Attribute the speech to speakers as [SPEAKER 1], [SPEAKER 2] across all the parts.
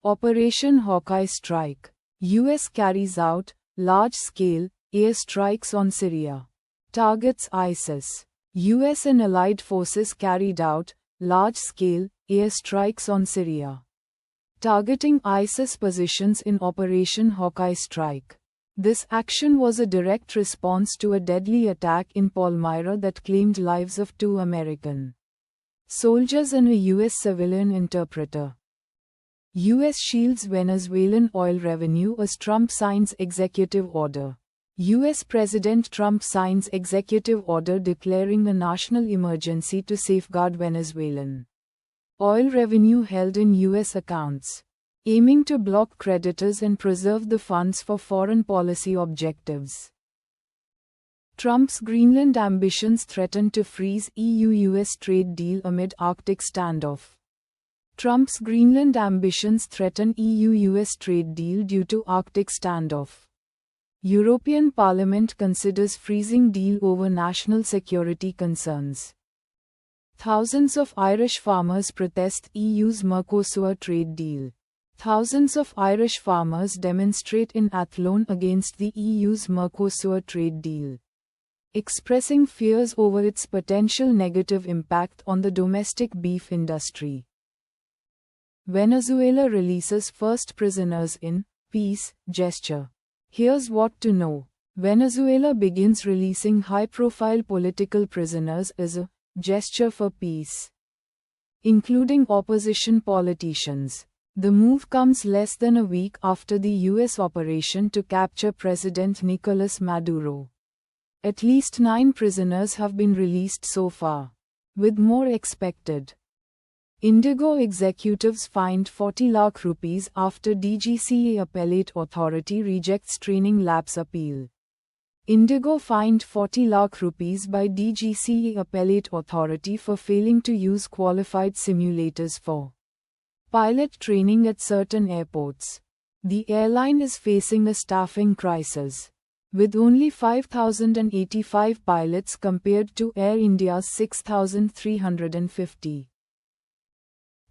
[SPEAKER 1] Operation Hawkeye Strike. US carries out large-scale airstrikes on Syria. Targets ISIS. US and allied forces carried out large-scale airstrikes on Syria, targeting ISIS positions in Operation Hawkeye Strike. This action was a direct response to a deadly attack in Palmyra that claimed lives of 2 American soldiers and a US civilian interpreter. US shields Venezuelan oil revenue as Trump signs executive order. US President Trump signs executive order declaring a national emergency to safeguard Venezuelan oil revenue held in US accounts, aiming to block creditors and preserve the funds for foreign policy objectives. Trump's Greenland ambitions threaten to freeze EU-US trade deal amid Arctic standoff. Trump's Greenland ambitions threaten EU-US trade deal due to Arctic standoff. European Parliament considers freezing deal over national security concerns. Thousands of Irish farmers protest EU's Mercosur trade deal. Thousands of Irish farmers demonstrate in Athlone against the EU's Mercosur trade deal, expressing fears over its potential negative impact on the domestic beef industry. Venezuela releases first prisoners in peace gesture. Here's what to know. Venezuela begins releasing high-profile political prisoners as a gesture for peace, including opposition politicians. The move comes less than a week after the US operation to capture President Nicolas Maduro. At least 9 prisoners have been released so far, with more expected. Indigo executives fined 40 lakh rupees after DGCA appellate authority rejects training labs appeal. Indigo fined 40 lakh rupees by DGCA appellate authority for failing to use qualified simulators for pilot training at certain airports. The airline is facing a staffing crisis, with only 5,085 pilots compared to Air India's 6,350.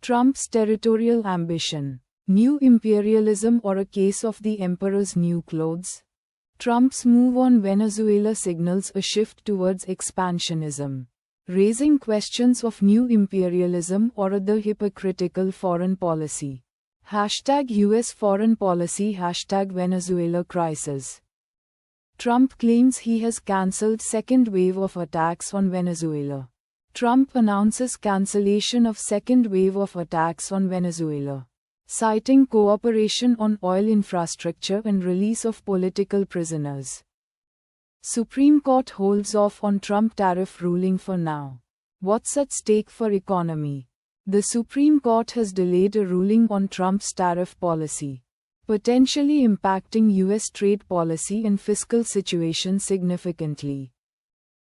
[SPEAKER 1] Trump's territorial ambition. New imperialism or a case of the emperor's new clothes? Trump's move on Venezuela signals a shift towards expansionism, raising questions of new imperialism or other hypocritical foreign policy. #US foreign policy #Venezuela crisis. Trump claims he has cancelled second wave of attacks on Venezuela. Trump announces cancellation of second wave of attacks on Venezuela, citing cooperation on oil infrastructure and release of political prisoners. Supreme Court holds off on Trump tariff ruling for now. What's at stake for economy? The Supreme Court has delayed a ruling on Trump's tariff policy, potentially impacting US trade policy and fiscal situation significantly.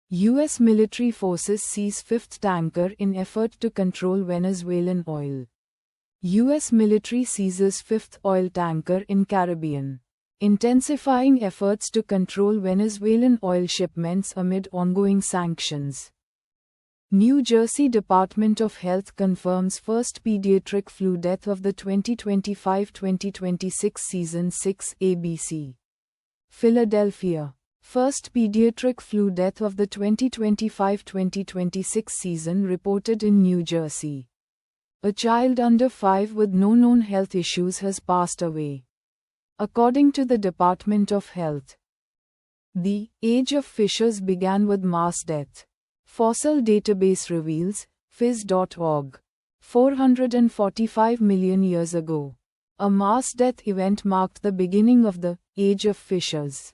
[SPEAKER 1] US military forces seize 5th tanker in effort to control Venezuelan oil. US military seizes 5th oil tanker in Caribbean, intensifying efforts to control Venezuelan oil shipments amid ongoing sanctions. New Jersey Department of Health confirms first pediatric flu death of the 2025-2026 season. 6 ABC. Philadelphia. First pediatric flu death of the 2025-2026 season reported in New Jersey. A child under 5 with no known health issues has passed away, according to the Department of Health. The age of fishes began with mass death. Fossil database reveals, phys.org. 445 million years ago, a mass death event marked the beginning of the age of fishes.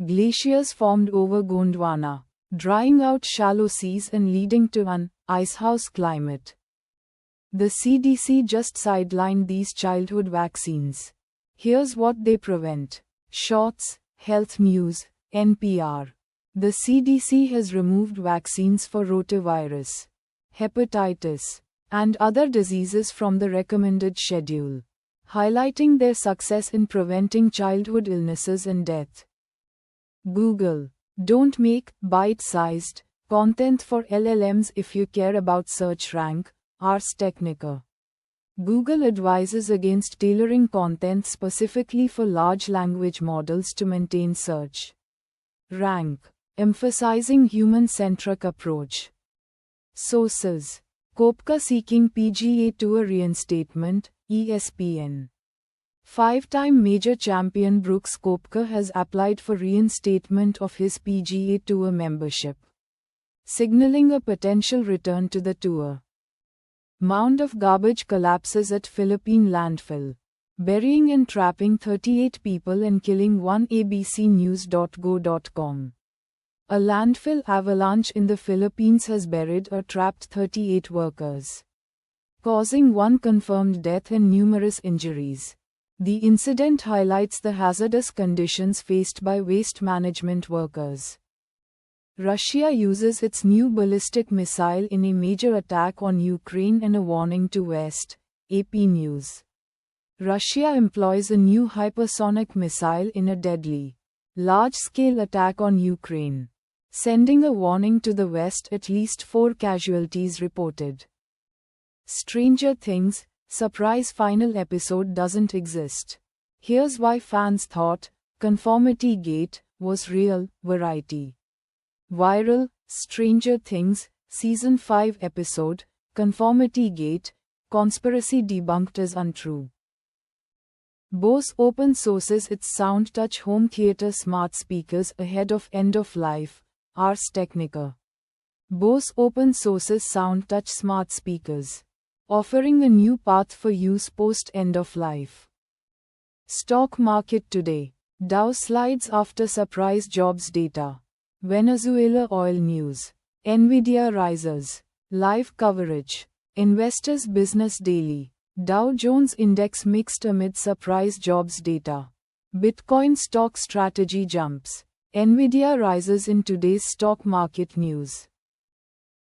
[SPEAKER 1] Glaciers formed over Gondwana, drying out shallow seas and leading to an icehouse climate. The CDC just sidelined these childhood vaccines. Here's what they prevent. Shorts, Health News, NPR. The CDC has removed vaccines for rotavirus, hepatitis, and other diseases from the recommended schedule, highlighting their success in preventing childhood illnesses and death. Google. Don't make bite-sized content for LLMs if you care about search rank. Ars Technica. Google advises against tailoring content specifically for large language models to maintain search rank, emphasizing human-centric approach. Sources: Koepka seeking PGA Tour reinstatement, ESPN. Five-time major champion Brooks Koepka has applied for reinstatement of his PGA Tour membership, signaling a potential return to the tour. Mound of garbage collapses at Philippine landfill, burying and trapping 38 people and killing one. abcnews.go.com. A landfill avalanche in the Philippines has buried or trapped 38 workers, causing one confirmed death and numerous injuries. The incident highlights the hazardous conditions faced by waste management workers. Russia uses its new ballistic missile in a major attack on Ukraine and a warning to West, AP News. Russia employs a new hypersonic missile in a deadly, large-scale attack on Ukraine, sending a warning to the West. At least 4 casualties reported. Stranger Things, surprise final episode doesn't exist. Here's why fans thought Conformity Gate was real. Variety. Viral, Stranger Things, Season 5 episode, Conformity Gate, conspiracy debunked as untrue. Bose open sources its SoundTouch home theater smart speakers ahead of end of life, Ars Technica. Bose open sources SoundTouch smart speakers, offering a new path for use post end of life. Stock market today. Dow slides after surprise jobs data. Venezuela oil news. Nvidia rises. Live coverage. Investors Business Daily. Dow Jones Index mixed amid surprise jobs data. Bitcoin stock strategy jumps. Nvidia rises in today's stock market news.